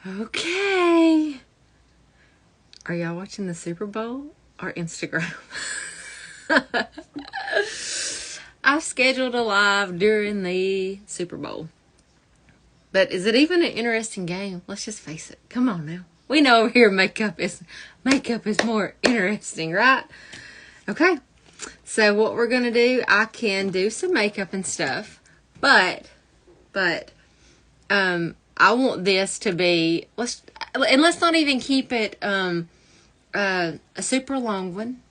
Okay. Are y'all watching the Super Bowl or Instagram? I've scheduled a live during the Super Bowl. But is it even an interesting game? Let's just face it. Come on now. We know over here makeup is more interesting, right? Okay. So what we're going to do, I can do some makeup and stuff, but I want this to be, let's not even keep it a super long one.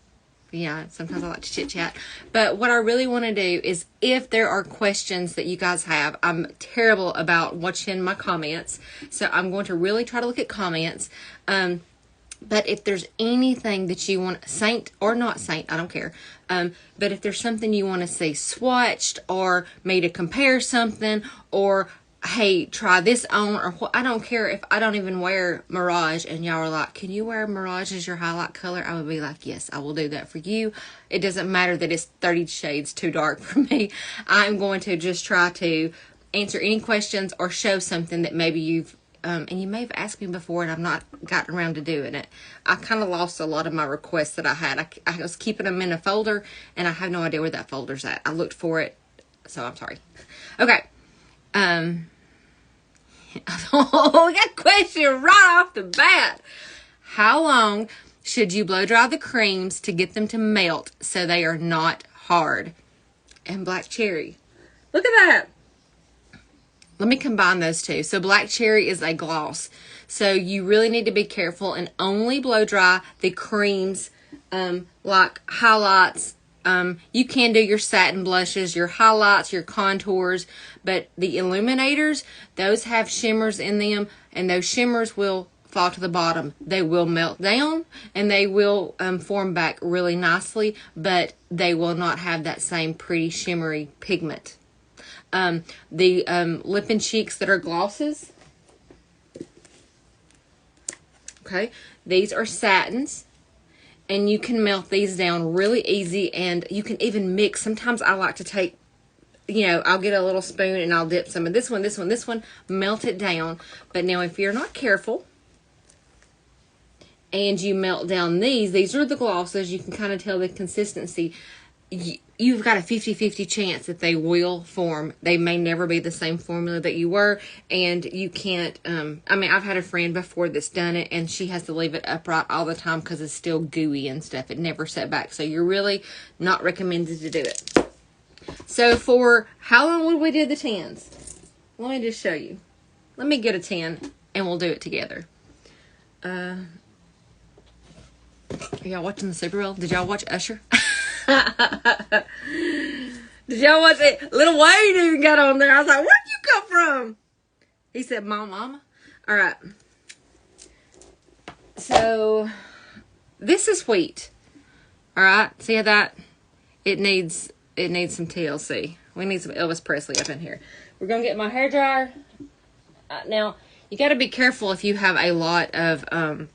Yeah, sometimes I like to chit chat. But what I really want to do is, if there are questions that you guys have, I'm terrible about watching my comments, so I'm going to really try to look at comments. But if there's anything that you want, saint or not saint, I don't care. But if there's something you want to see swatched, or me to compare something, or hey, try this on, or what, I don't care if I don't even wear Mirage and y'all are like, can you wear Mirage as your highlight color? I would be like, yes, I will do that for you. It doesn't matter that it's 30 shades too dark for me. I'm going to just try to answer any questions or show something that maybe you've and you may have asked me before and I've not gotten around to doing it. I kind of lost a lot of my requests that I had. I was keeping them in a folder and I have no idea where that folder's at. I looked for it, so I'm sorry. Okay. Oh, we got a question right off the bat. How long should you blow dry the creams to get them to melt so they are not hard? And black cherry. Look at that. Let me combine those two. So black cherry is a gloss. So you really need to be careful and only blow dry the creams, like highlights. You can do your satin blushes, your highlights, your contours, but the illuminators, those have shimmers in them, and those shimmers will fall to the bottom. They will melt down, and they will form back really nicely, but they will not have that same pretty shimmery pigment. The lip and cheeks that are glosses, okay, these are satins. And you can melt these down really easy, and you can even mix. Sometimes I like to take, I'll get a little spoon and I'll dip some of this one, melt it down. But now if you're not careful and you melt down these are the glosses. You can kind of tell the consistency. You've got a 50-50 chance that they will form. They may never be the same formula that you were, and you can't, I've had a friend before that's done it, and she has to leave it upright all the time because it's still gooey and stuff. It never set back, so you're really not recommended to do it. So for how long would we do the 10s? Let me just show you. Let me get a 10, and we'll do it together. Are y'all watching the Super Bowl? Did y'all watch Usher? Did y'all watch it? Little Wayne even got on there. I was like, where'd you come from? He said, Mama. All right. So this is wheat. All right. See how that? It needs some TLC. We need some Elvis Presley up in here. We're going to get my hair dryer. Now, you got to be careful if you have a lot of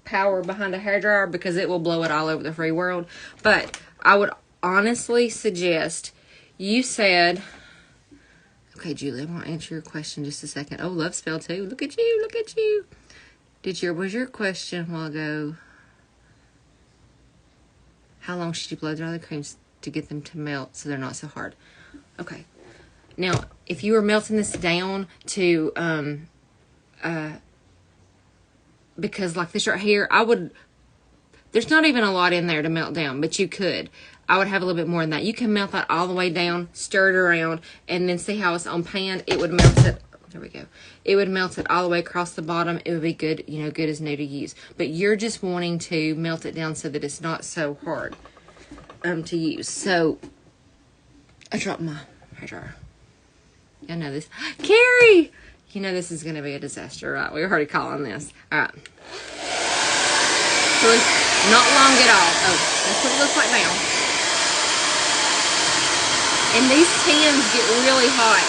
power behind a hair dryer, because it will blow it all over the free world. But I would honestly suggest, you said, okay, Julie, I want to answer your question just a second. Oh, love spell too. Look at you. Look at you. Was your question a while ago, how long should you blow dry the creams to get them to melt so they're not so hard? Okay. Now, if you were melting this down to, because like this right here, there's not even a lot in there to melt down, but you could. I would have a little bit more than that. You can melt that all the way down, stir it around, and then see how it's on pan. It would melt it. There we go. It would melt it all the way across the bottom. It would be good, good as new to use. But you're just wanting to melt it down so that it's not so hard to use. So I dropped my hair dryer. I know this. Carrie! This is going to be a disaster, right? We're already calling this. All right. So it's not long at all. Oh, that's what it looks like now. And these tans get really hot.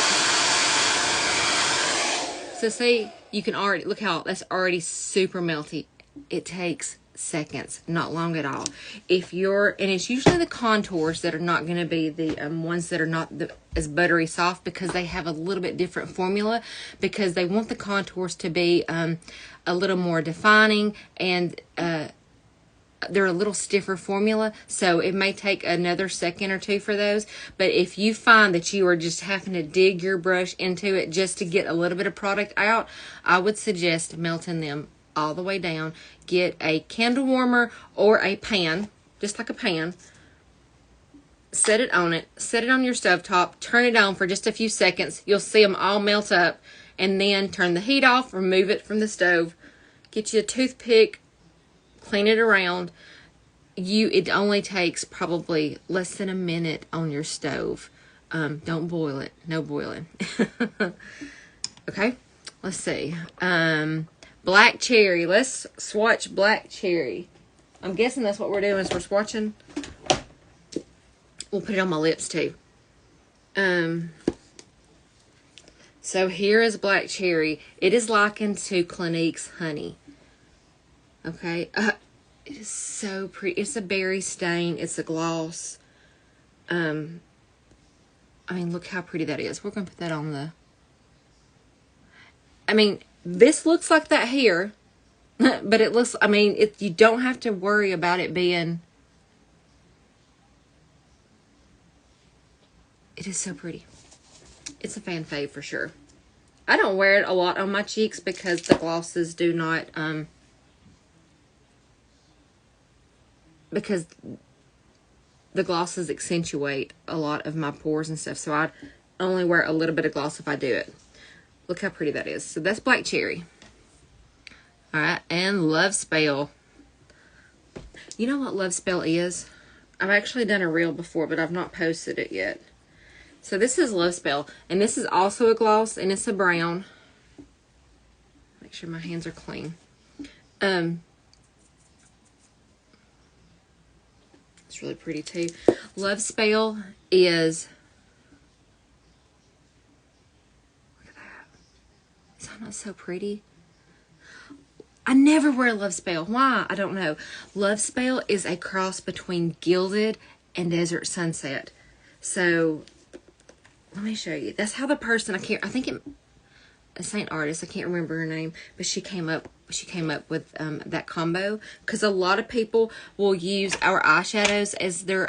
So see, you can already, look how that's already super melty. It takes seconds, not long at all. If you're, and it's usually the contours that are not going to be the ones that are not as buttery soft, because they have a little bit different formula, because they want the contours to be a little more defining, and they're a little stiffer formula, so it may take another second or two for those. But if you find that you are just having to dig your brush into it just to get a little bit of product out, I would suggest melting them all the way down. Get a candle warmer or a pan, just like a pan. Set it on it. Set it on your stovetop. Turn it on for just a few seconds. You'll see them all melt up. And then turn the heat off. Remove it from the stove. Get you a toothpick. Clean it around. It only takes probably less than a minute on your stove. Don't boil it. No boiling. Okay. Let's see. Black cherry. Let's swatch black cherry. I'm guessing that's what we're doing, is we're swatching. We'll put it on my lips too. So here is black cherry. It is likened to Clinique's honey. Okay. It is so pretty. It's a berry stain. It's a gloss. I mean, look how pretty that is. We're going to put that on the... I mean, this looks like that here, but it looks, I mean, you don't have to worry about it being, it is so pretty. It's a fan fave for sure. I don't wear it a lot on my cheeks because the glosses do not, because the glosses accentuate a lot of my pores and stuff, so I only wear a little bit of gloss if I do it. Look how pretty that is. So that's black cherry. Alright, and Love Spell. You know what Love Spell is? I've actually done a reel before, but I've not posted it yet. So this is Love Spell, and this is also a gloss, and it's a brown. Make sure my hands are clean. It's really pretty too. Love Spell is... Is that not so pretty? I never wear Love Spell. Why? I don't know. Love Spell is a cross between Gilded and Desert Sunset. So, let me show you. That's how the person, I think a Saint artist, I can't remember her name, but she came up with that combo, because a lot of people will use our eyeshadows as their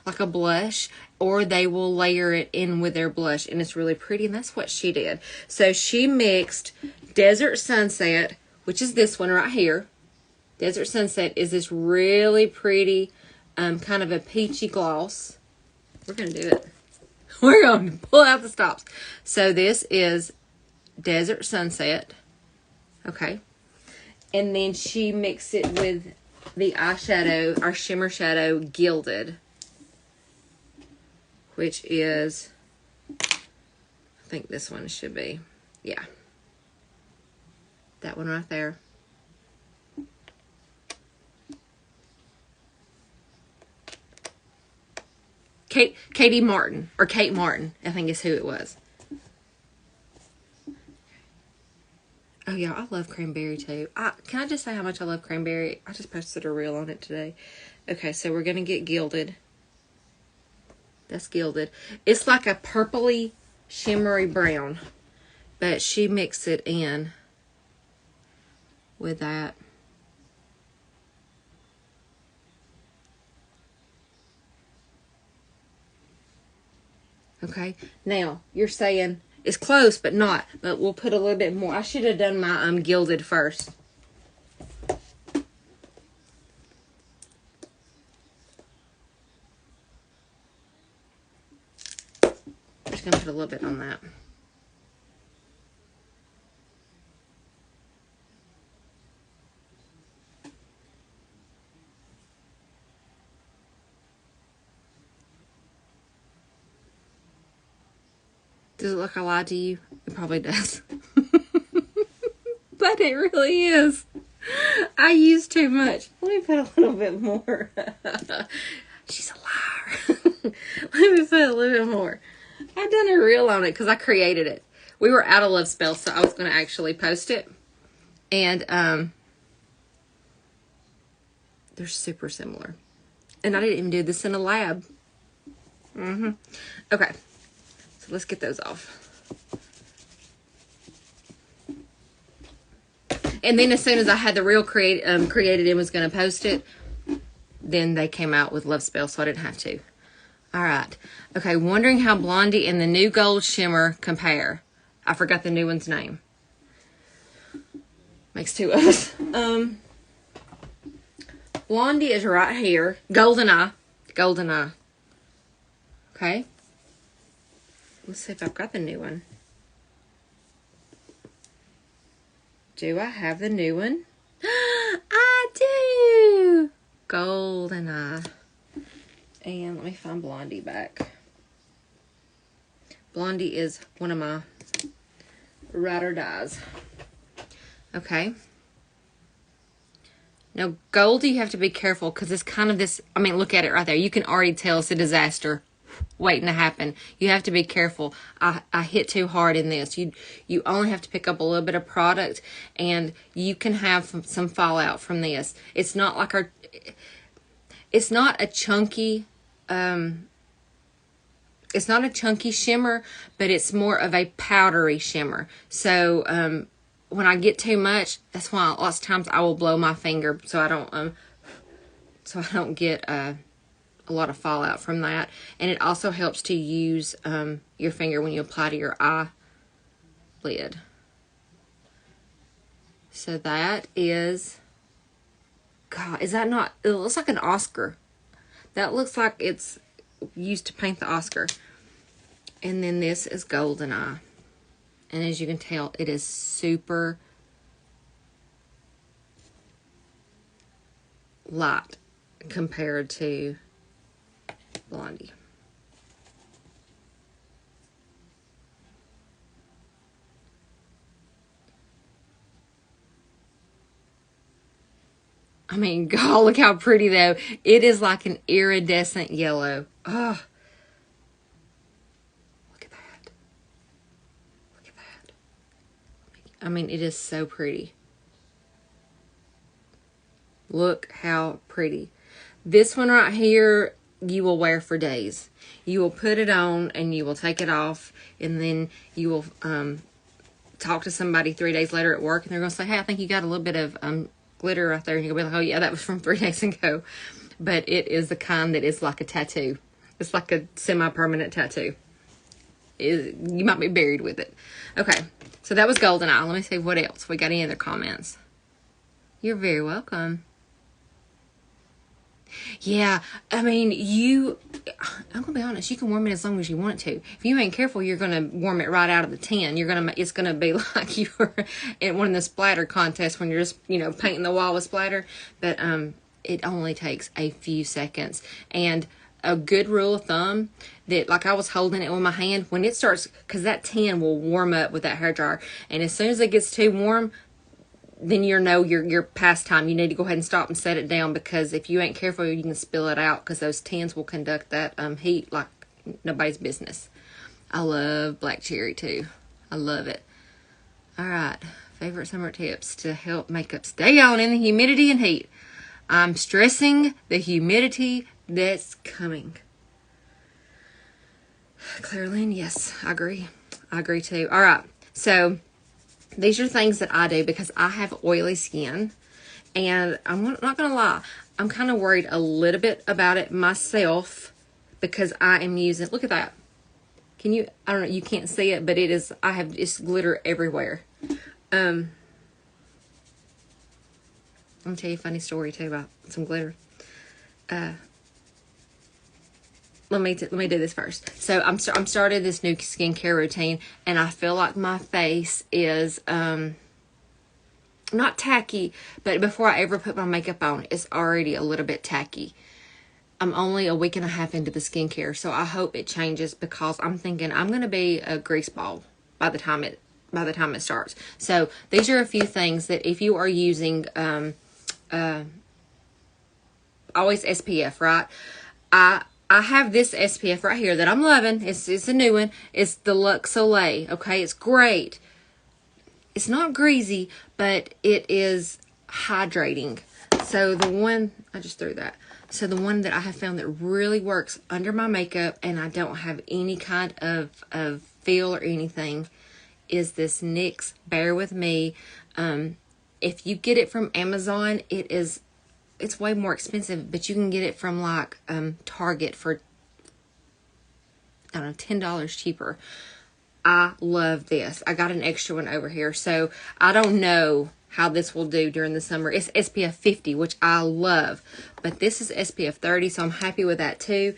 like a blush, or they will layer it in with their blush, and it's really pretty, and that's what she did. So she mixed Desert Sunset, which is this one right here. Desert Sunset is this really pretty kind of a peachy gloss. We're gonna do it. We're going to pull out the stops. So this is Desert Sunset. Okay. And then she mixed it with the eyeshadow, our shimmer shadow, Gilded, which is, I think this one should be, yeah, that one right there. Katie Martin, or Kate Martin, I think is who it was. Oh yeah, I love cranberry too. Can I just say how much I love cranberry? I just posted a reel on it today. Okay, so we're going to get Gilded. That's Gilded. It's like a purpley, shimmery brown. But she mixed it in with that. Okay, now you're saying it's close but not, but we'll put a little bit more. I should have done my Gilded first. I'm just gonna put a little bit on that. Does it look like I lied to you? It probably does. But it really is. I use too much. Let me put a little bit more. She's a liar. Let me put a little bit more. I've done a reel on it because I created it. We were out of Love Spell, so I was going to actually post it. And They're super similar. And I didn't even do this in a lab. Okay. So let's get those off. And then as soon as I had the reel created and was going to post it, then they came out with Love Spell, so I didn't have to. All right. Okay, wondering how Blondie and the new gold shimmer compare. I forgot the new one's name. Makes two of us. Blondie is right here. Golden Eye. Golden Eye. Okay. Let's see if I've got the new one. Do I have the new one? I do! Golden Eye. And let me find Blondie back. Blondie is one of my ride or dies. Okay. Now, Goldie, you have to be careful because it's kind of this, I mean, look at it right there. You can already tell it's a disaster waiting to happen. You have to be careful. I hit too hard in this. You only have to pick up a little bit of product and you can have some fallout from this. It's not like it's not a chunky, it's not a chunky shimmer, but it's more of a powdery shimmer. So, when I get too much, that's why lots of times I will blow my finger so I don't get a lot of fallout from that. And it also helps to use your finger when you apply to your eyelid. So that is, God, is that not, it looks like an Oscar. That looks like it's used to paint the Oscar. And then this is Golden Eye. And as you can tell, it is super light compared to Blondie. I mean, God, look how pretty though. It is like an iridescent yellow. Oh. I mean, it is so pretty. Look how pretty. This one right here, you will wear for days. You will put it on and you will take it off. And then you will talk to somebody 3 days later at work. And they're going to say, hey, I think you got a little bit of glitter right there. And you'll be like, oh, yeah, that was from 3 days ago. But it is the kind that is like a tattoo. It's like a semi-permanent tattoo. You might be buried with it. Okay. So that was Golden Eye. Let me see what else. We got any other comments? You're very welcome. Yeah, I mean, I'm gonna be honest, you can warm it as long as you want it to. If you ain't careful, you're gonna warm it right out of the tin. It's gonna be like you were in one of the splatter contests when you're just, painting the wall with splatter. But it only takes a few seconds. And a good rule of thumb that, like I was holding it with my hand, when it starts, because that tin will warm up with that hairdryer, and as soon as it gets too warm, then you're past time. You need to go ahead and stop and set it down, because if you ain't careful, you can spill it out, because those tins will conduct that heat like nobody's business. I love black cherry too. I love it. All right, favorite summer tips to help makeup stay on in the humidity and heat. I'm stressing the humidity that's coming. Clairlyn, yes, I agree. I agree too. All right, so these are things that I do because I have oily skin, and I'm not gonna lie, I'm kind of worried a little bit about it myself because I am using, look at that. I don't know, you can't see it, but I have just glitter everywhere. I'm gonna tell you a funny story too about some glitter. Let me do this first. So I'm started this new skincare routine, and I feel like my face is not tacky, but before I ever put my makeup on, it's already a little bit tacky. I'm only a week and a half into the skincare, so I hope it changes, because I'm thinking I'm gonna be a grease ball by the time it starts. So these are a few things that if you are using always SPF, right? I have this SPF right here that I'm loving. It's a new one. It's the Luxe Soleil. Okay, it's great. It's not greasy, but it is hydrating. So the one, I just threw that. So the one that I have found that really works under my makeup and I don't have any kind of feel or anything is this NYX Bear With Me. If you get it from Amazon, it's way more expensive, but you can get it from like Target for, I don't know, $10 cheaper. I love this. I got an extra one over here, so I don't know how this will do during the summer. It's SPF 50, which I love, but this is SPF 30, so I'm happy with that too.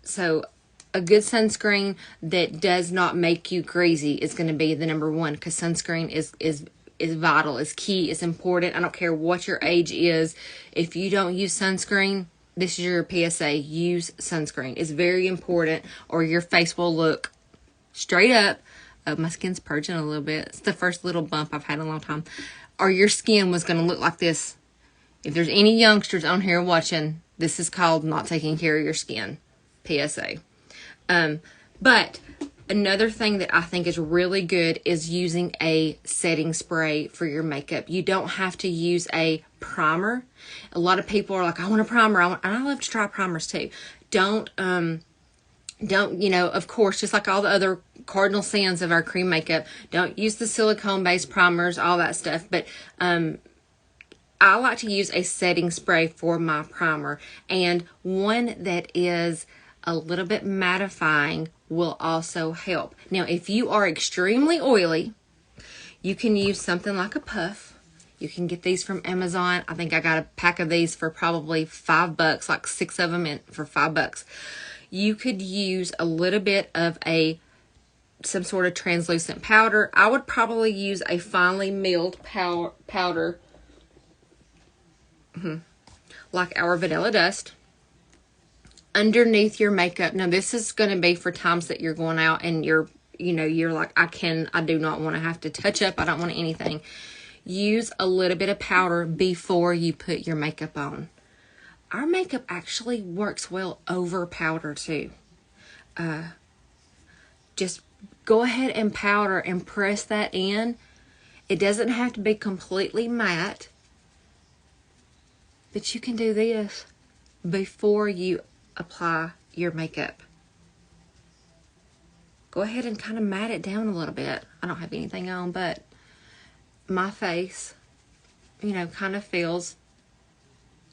So a good sunscreen that does not make you greasy is going to be the number one, because sunscreen is vital, is key, is important. I don't care what your age is. If you don't use sunscreen, this is your PSA. Use sunscreen. It's very important, or your face will look straight up. My skin's purging a little bit. It's the first little bump I've had in a long time. Or your skin was going to look like this. If there's any youngsters on here watching, this is called not taking care of your skin. PSA. But another thing that I think is really good is using a setting spray for your makeup. You don't have to use a primer. A lot of people are like, I want a primer. And I love to try primers too. Don't, of course, just like all the other cardinal sins of our cream makeup, don't use the silicone-based primers, all that stuff. But I like to use a setting spray for my primer. And one that is a little bit mattifying will also help. Now, if you are extremely oily, you can use something like a puff. You can get these from Amazon. I think I got a pack of these for probably $5, like 6 of them for $5. You could use a little bit of some sort of translucent powder. I would probably use a finely milled powder, like our Vanilla Dust, underneath your makeup. Now, this is going to be for times that you're going out and you're like, I do not want to have to touch up. I don't want anything. Use a little bit of powder before you put your makeup on. Our makeup actually works well over powder too. Just go ahead and powder and press that in. It doesn't have to be completely matte, but you can do this before you apply your makeup. Go ahead and kind of matte it down a little bit. I don't have anything on, but my face, kind of feels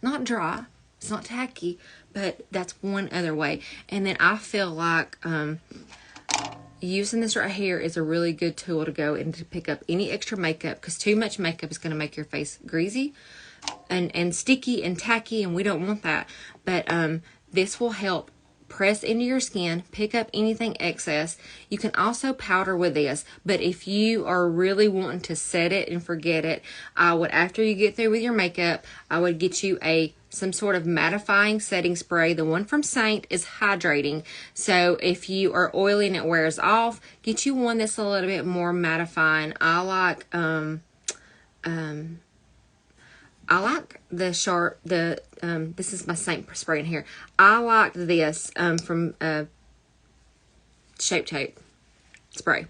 not dry. It's not tacky, but that's one other way. And then I feel like using this right here is a really good tool to go and to pick up any extra makeup, because too much makeup is going to make your face greasy and sticky and tacky, and we don't want that. But this will help press into your skin, pick up anything excess. You can also powder with this, but if you are really wanting to set it and forget it, I would, after you get through with your makeup, I would get you some sort of mattifying setting spray. The one from Saint is hydrating, so if you are oily and it wears off, get you one that's a little bit more mattifying. I like this is my Saint spray in here. I like this from Shape Tape spray.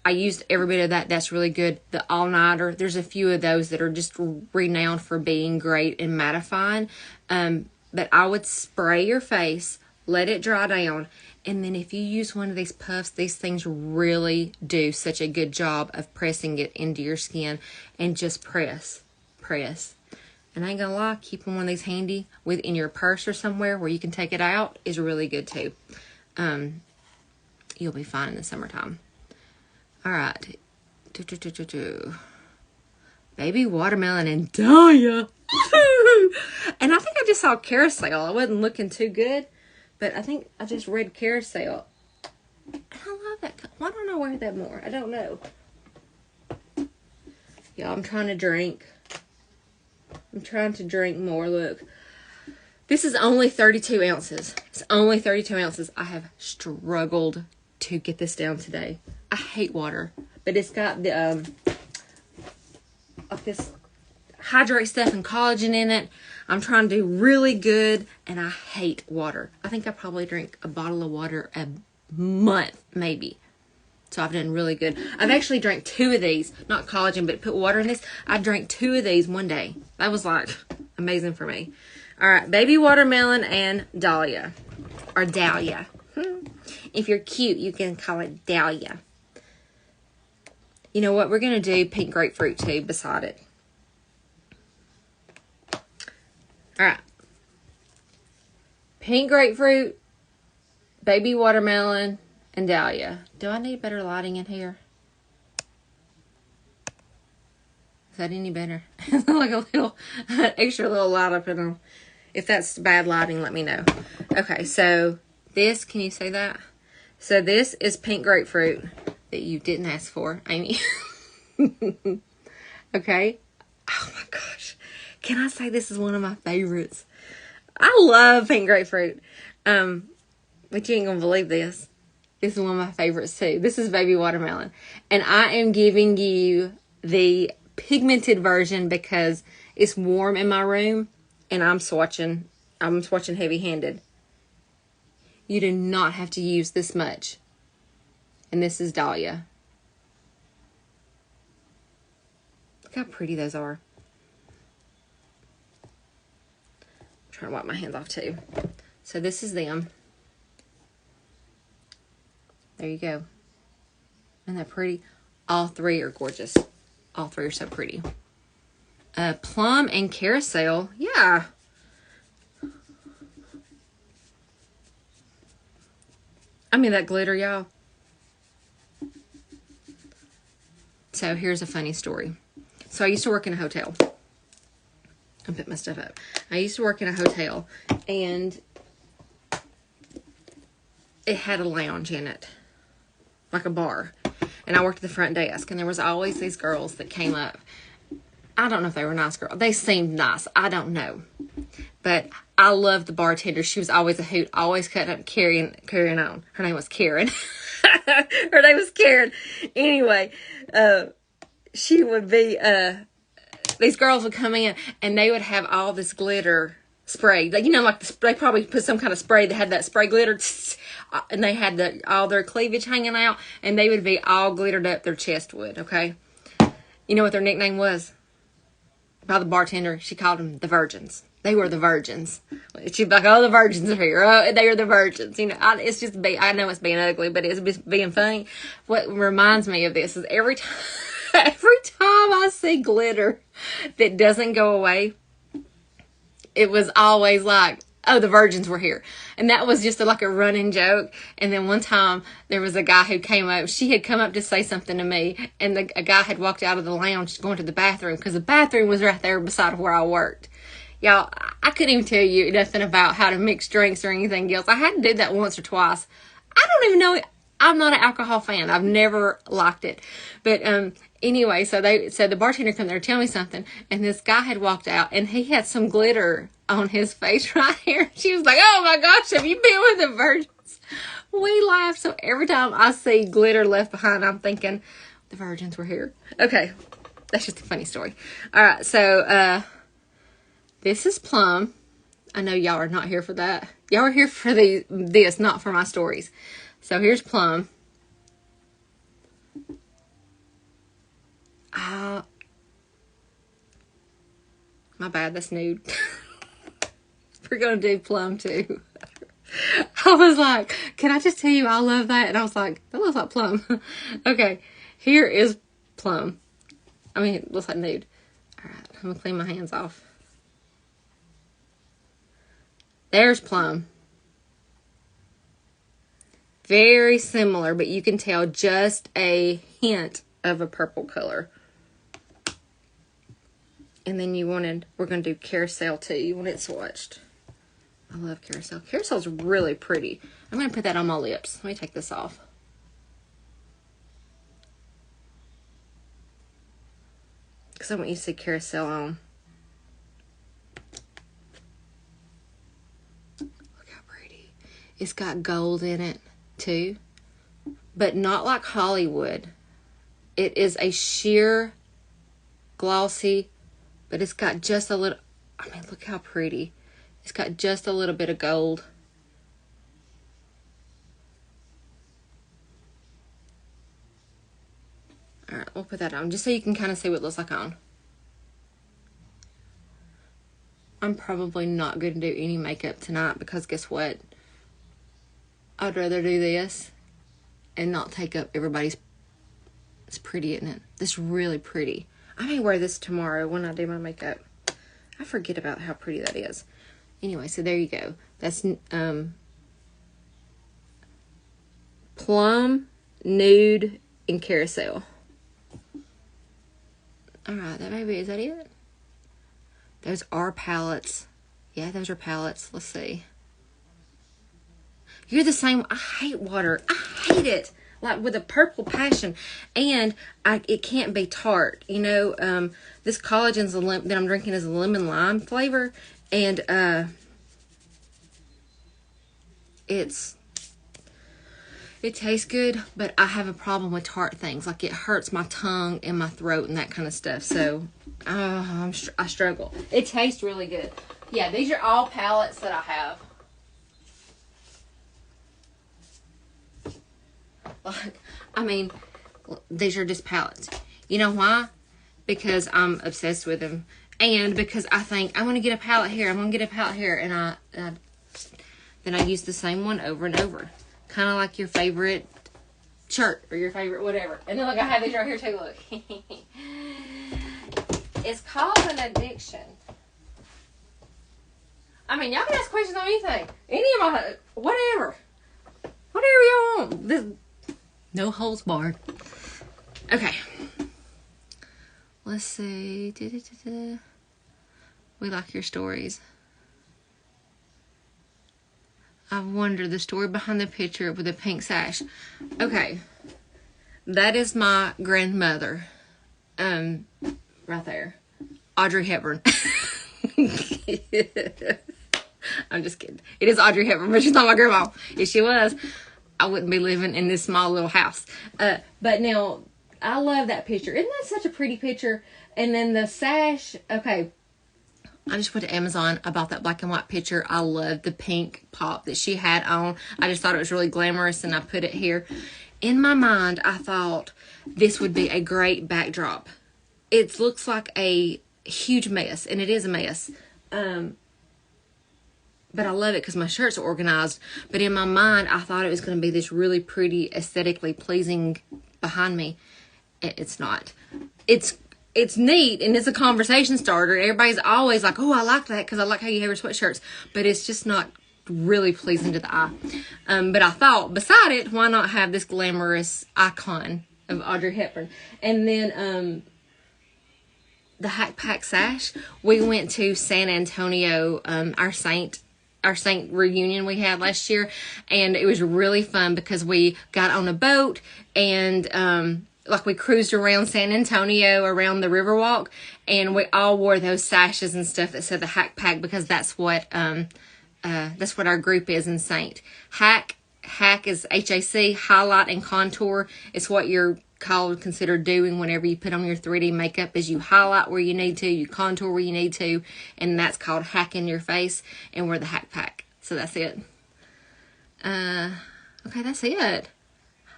I used every bit of that. That's really good. The All Nighter, there's a few of those that are just renowned for being great and mattifying. But I would spray your face, let it dry down, and then if you use one of these puffs, these things really do such a good job of pressing it into your skin. And just press. And I ain't gonna lie, keeping one of these handy in your purse or somewhere where you can take it out is really good too. You'll be fine in the summertime. All right. Baby Watermelon and Dahlia. And I think I just saw Carousel. I wasn't looking too good, but I think I just read Carousel. I love that. Why don't I wear that more? I don't know. Y'all, I'm trying to drink. I'm trying to drink more. Look. This is only 32 ounces. It's only 32 ounces. I have struggled to get this down today. I hate water, but it's got the this hydrate stuff and collagen in it. I'm trying to do really good, and I hate water. I think I probably drink a bottle of water a month, maybe. So I've done really good. I've actually drank 2 of these, not collagen, but put water in this. I drank 2 of these one day. That was like amazing for me. All right, baby watermelon and dahlia, or dahlia. If you're cute, you can call it dahlia. You know what? We're going to do pink grapefruit too beside it. All right. Pink grapefruit, baby watermelon, and dahlia. Do I need better lighting in here? Is that any better? Like a little extra little light up in them. If that's bad lighting, let me know. Okay, so this, can you say that? So this is pink grapefruit that you didn't ask for, Amy. Okay. Oh my gosh. Can I say this is one of my favorites? I love pink grapefruit. But you ain't gonna believe this. This is one of my favorites too. This is baby watermelon. And I am giving you the pigmented version because it's warm in my room and I'm swatching heavy-handed. You do not have to use this much. And this is dahlia. Look how pretty those are. I'm trying to wipe my hands off too. So this is them. There you go. Isn't that pretty? All 3 are gorgeous. All 3 are so pretty. Plum and carousel. Yeah. I mean, that glitter, y'all. So here's a funny story. So I used to work in a hotel. I'll put my stuff up. I used to work in a hotel, and it had a lounge in it, like a bar. And I worked at the front desk, and there was always these girls that came up. I don't know if they were nice girls. They seemed nice. I don't know. But I loved the bartender. She was always a hoot, always cutting up, carrying on. Her name was Karen. Her name was Karen. Anyway, she would be, these girls would come in, and they would have all this glitter spray. Like, you know, like they probably put some kind of spray that had that spray glitter, and they had all their cleavage hanging out, and they would be all glittered up, their chest would, okay? You know what their nickname was? By the bartender, she called them the virgins. They were the virgins. She'd be like, oh, the virgins are here. Oh, they are the virgins. You know, it's just, I know it's being ugly, but it's just being funny. What reminds me of this is every time I see glitter that doesn't go away, it was always like, oh, the virgins were here. And that was just like a running joke. And then one time there was a guy who came up. She had come up to say something to me. And a guy had walked out of the lounge going to the bathroom because the bathroom was right there beside where I worked. Y'all, I couldn't even tell you nothing about how to mix drinks or anything else. I had to do that once or twice. I don't even know. I'm not an alcohol fan. I've never liked it. But anyway, so the bartender come there to tell me something, and this guy had walked out, and he had some glitter on his face right here. She was like, "Oh my gosh, have you been with the virgins?" We laughed. So every time I see glitter left behind, I'm thinking the virgins were here. Okay, that's just a funny story. All right, so this is plum. I know y'all are not here for that. Y'all are here for this, not for my stories. So here's plum. My bad, that's nude. We're going to do plum too. I was like, can I just tell you I love that? And I was like, that looks like plum. Okay, here is plum. I mean, it looks like nude. All right, I'm going to clean my hands off. There's plum. Very similar, but you can tell just a hint of a purple color. And then we're going to do carousel too. You want it swatched. I love carousel. Carousel's really pretty. I'm going to put that on my lips. Let me take this off. Because I want you to see carousel on. Look how pretty. It's got gold in it too. But not like Hollywood. It is a sheer glossy, but it's got just a little, I mean, look how pretty. It's got just a little bit of gold. we'll put that on just so you can kind of see what it looks like on. I'm probably not going to do any makeup tonight because guess what? I'd rather do this and not take up everybody's. It's pretty, isn't it? This is really pretty. I may wear this tomorrow when I do my makeup. I forget about how pretty that is. Anyway, so there you go. That's Plum, Nude, and Carousel. Alright, that maybe, is that it? Those are palettes. Yeah, those are palettes. Let's see. You're the same. I hate water. I hate it. Like with a purple passion. And it can't be tart. You know, this collagen's that I'm drinking is a lemon lime flavor. And it tastes good, but I have a problem with tart things. Like it hurts my tongue and my throat and that kind of stuff. So I struggle. It tastes really good. Yeah, these are all palettes that I have. Like, I mean, these are just palettes. You know why? Because I'm obsessed with them. And because I think, I'm going to get a palette here. I'm going to get a palette here. And then I use the same one over and over. Kind of like your favorite shirt or your favorite whatever. And then look, I have these right here too. Look. It's called an addiction. I mean, y'all can ask questions on anything. Any of my, whatever. Whatever y'all want. This, no holds barred. Okay. Let's see. We like your stories. I wonder the story behind the picture with the pink sash. Okay. That is my grandmother. Right there. Audrey Hepburn. I'm just kidding. It is Audrey Hepburn, but she's not my grandma. If she was, I wouldn't be living in this small little house. But now, I love that picture. Isn't that such a pretty picture? And then the sash, okay. I just went to Amazon. I bought that black and white picture. I love the pink pop that she had on. I just thought it was really glamorous, and I put it here. In my mind, I thought this would be a great backdrop. It looks like a huge mess, and it is a mess. But I love it because my shirts are organized. But in my mind, I thought it was going to be this really pretty, aesthetically pleasing behind me. It's not. It's neat, and it's a conversation starter. Everybody's always like, oh, I like that because I like how you have your sweatshirts. But it's just not really pleasing to the eye. But I thought, beside it, why not have this glamorous icon of Audrey Hepburn? And then the Hack Pack sash. We went to San Antonio, our Saint reunion we had last year, and it was really fun because we got on a boat and like we cruised around San Antonio around the Riverwalk, and we all wore those sashes and stuff that said the Hack Pack because that's what our group is in Saint. Hack is HAC, highlight and contour. It's what you're considered doing whenever you put on your 3D makeup is you highlight where you need to, you contour where you need to, and that's called hacking your face, and we're the Hack Pack. So that's it. Okay, that's it.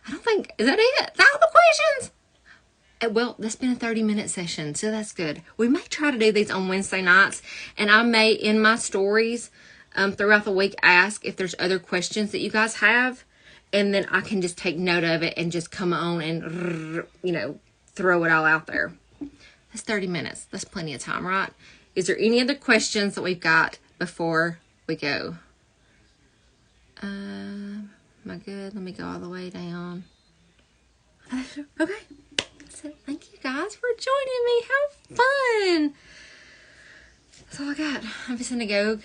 I don't think, is that it? That's all the questions? Well, that's been a 30-minute session, so that's good. We may try to do these on Wednesday nights, and I may, in my stories throughout the week, ask if there's other questions that you guys have, and then I can just take note of it and just come on and, throw it all out there. That's 30 minutes. That's plenty of time, right? Is there any other questions that we've got before we go? Am I good? Let me go all the way down. Okay. That's it. Thank you guys for joining me. How fun. That's all I got. I'm just going to go,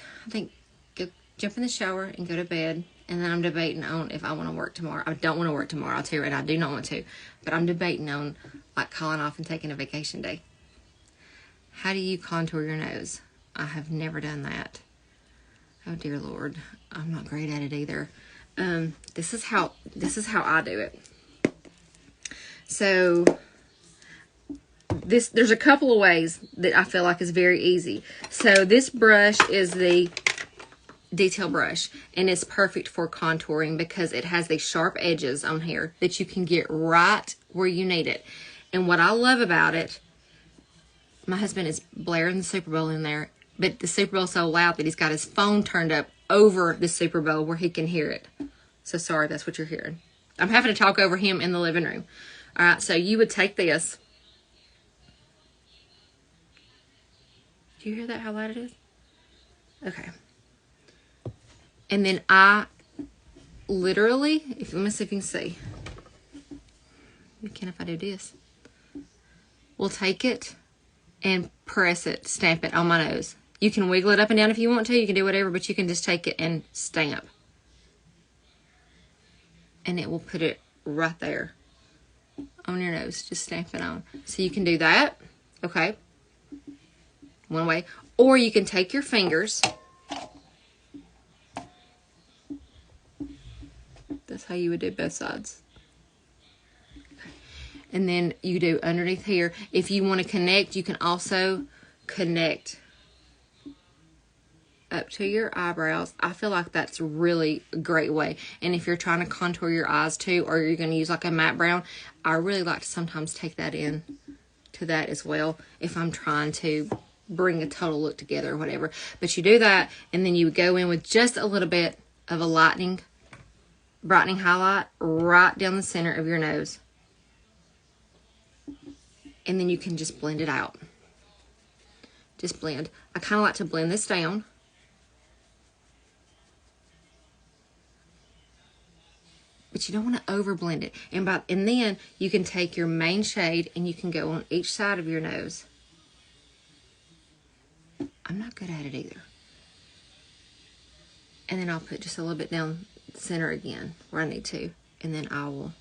go jump in the shower and go to bed. And then I'm debating on if I want to work tomorrow. I don't want to work tomorrow. I'll tell you right, I do not want to. But I'm debating on like calling off and taking a vacation day. How do you contour your nose? I have never done that. Oh dear Lord. I'm not great at it either. This is how I do it. So there's a couple of ways that I feel like is very easy. So this brush is the detail brush, and it's perfect for contouring because it has these sharp edges on here that you can get right where you need it. And what I love about it, my husband is blaring the Super Bowl in there, but the Super Bowl is so loud that he's got his phone turned up over the Super Bowl where he can hear it. So sorry, that's what you're hearing. I'm having to talk over him in the living room. All right, so you would take this. Do you hear that, how loud it is? Okay. And then I literally, let me see if you can see. You can if I do this. We'll take it and press it, stamp it on my nose. You can wiggle it up and down if you want to. You can do whatever, but you can just take it and stamp. And it will put it right there on your nose. Just stamp it on. So you can do that, okay? One way. Or you can take your fingers. That's how you would do both sides. And then you do underneath here. If you want to connect, you can also connect up to your eyebrows. I feel like that's really a great way. And if you're trying to contour your eyes too, or you're going to use like a matte brown, I really like to sometimes take that in to that as well if I'm trying to bring a total look together or whatever. But you do that, and then you would go in with just a little bit of a brightening highlight right down the center of your nose. And then you can just blend it out. Just blend. I kind of like to blend this down. But you don't want to over blend it. And then you can take your main shade and you can go on each side of your nose. I'm not good at it either. And then I'll put just a little bit down the center again where I need to. And then I will.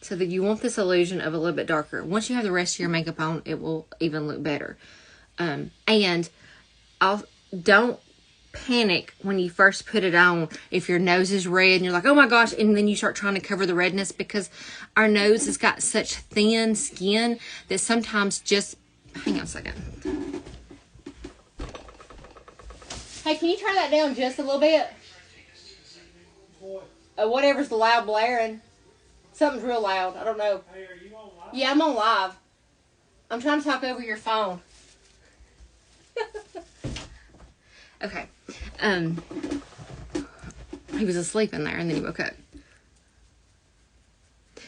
So that you want this illusion of a little bit darker. Once you have the rest of your makeup on, it will even look better. And don't panic when you first put it on if your nose is red and you're like, oh my gosh, and then you start trying to cover the redness, because our nose has got such thin skin that sometimes just, hang on a second. Hey, can you turn that down just a little bit? Whatever's the loud blaring. Something's real loud. I don't know. Hey, are you on live? Yeah, I'm on live. I'm trying to talk over your phone. Okay. He was asleep in there and then he woke up.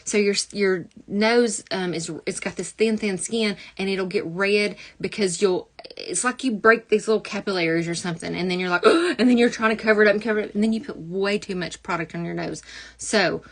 So your nose it's got this thin skin, and it'll get red because it's like you break these little capillaries or something, and then you're like, oh, and then you're trying to cover it up, and then you put way too much product on your nose. So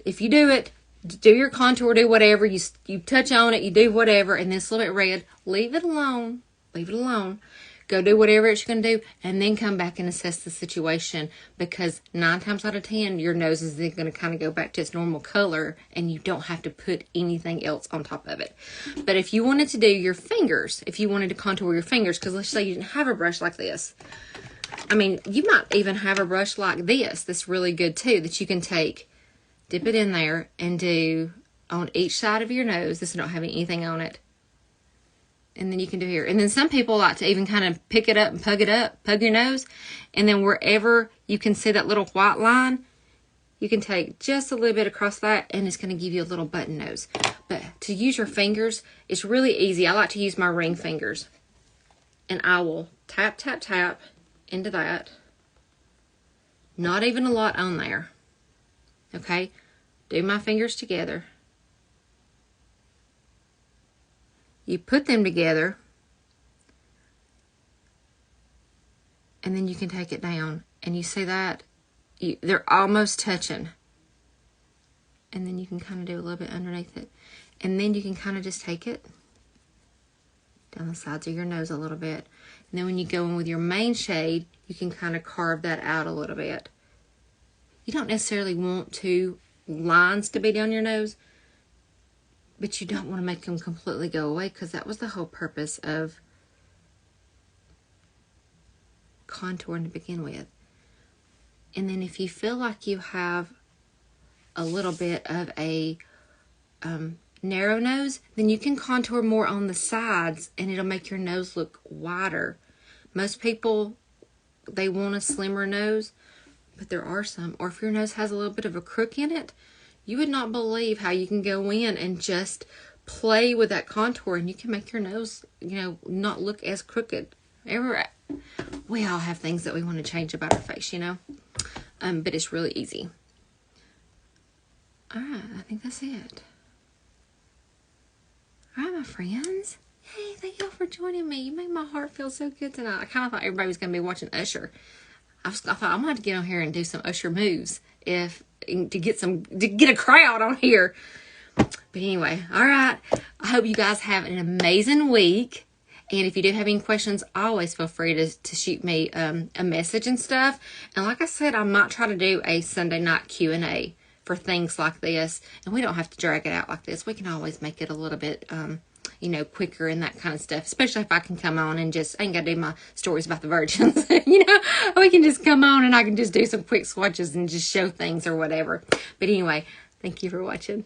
if you do it, do your contour, do whatever, you touch on it, you do whatever, and then it's a little bit red, leave it alone. Leave it alone. Go do whatever it's going to do, and then come back and assess the situation, because 9 times out of 10, your nose is then going to kind of go back to its normal color, and you don't have to put anything else on top of it. But if you wanted to do your fingers, if you wanted to contour your fingers, because let's say you didn't have a brush like this. I mean, you might even have a brush like this that's really good too, that you can take, dip it in there, and do on each side of your nose. This don't have anything on it. And then you can do here. And then some people like to even kind of pick it up and pug your nose. And then wherever you can see that little white line, you can take just a little bit across that, and it's going to give you a little button nose. But to use your fingers, it's really easy. I like to use my ring fingers. And I will tap, tap, tap into that. Not even a lot on there. Okay? Do my fingers together. You put them together, and then you can take it down, and you see that they're almost touching, and then you can kind of do a little bit underneath it, and then you can kind of just take it down the sides of your nose a little bit, and then when you go in with your main shade, you can kind of carve that out a little bit. You don't necessarily want 2 lines to be down your nose, but you don't want to make them completely go away, because that was the whole purpose of contouring to begin with. And then if you feel like you have a little bit of a narrow nose, then you can contour more on the sides, and it'll make your nose look wider. Most people, they want a slimmer nose, but there are some. Or if your nose has a little bit of a crook in it, You would not believe how you can go in and just play with that contour, and you can make your nose, you know, not look as crooked. We all have things that we want to change about our face, you know, but it's really easy. All right, I think that's it. All right, my friends. Hey, thank y'all for joining me. You made my heart feel so good tonight. I kind of thought everybody was going to be watching Usher. I thought I'm going to have to get on here and do some Usher moves to get a crowd on here. But anyway, all right. I hope you guys have an amazing week. And if you do have any questions, always feel free to shoot me a message and stuff. And like I said, I might try to do a Sunday night Q&A for things like this. And we don't have to drag it out like this. We can always make it a little bit, you know, quicker and that kind of stuff. Especially if I can come on and I ain't got to do my stories about the virgins. You know, we can just come on and I can just do some quick swatches and just show things or whatever. But anyway, thank you for watching.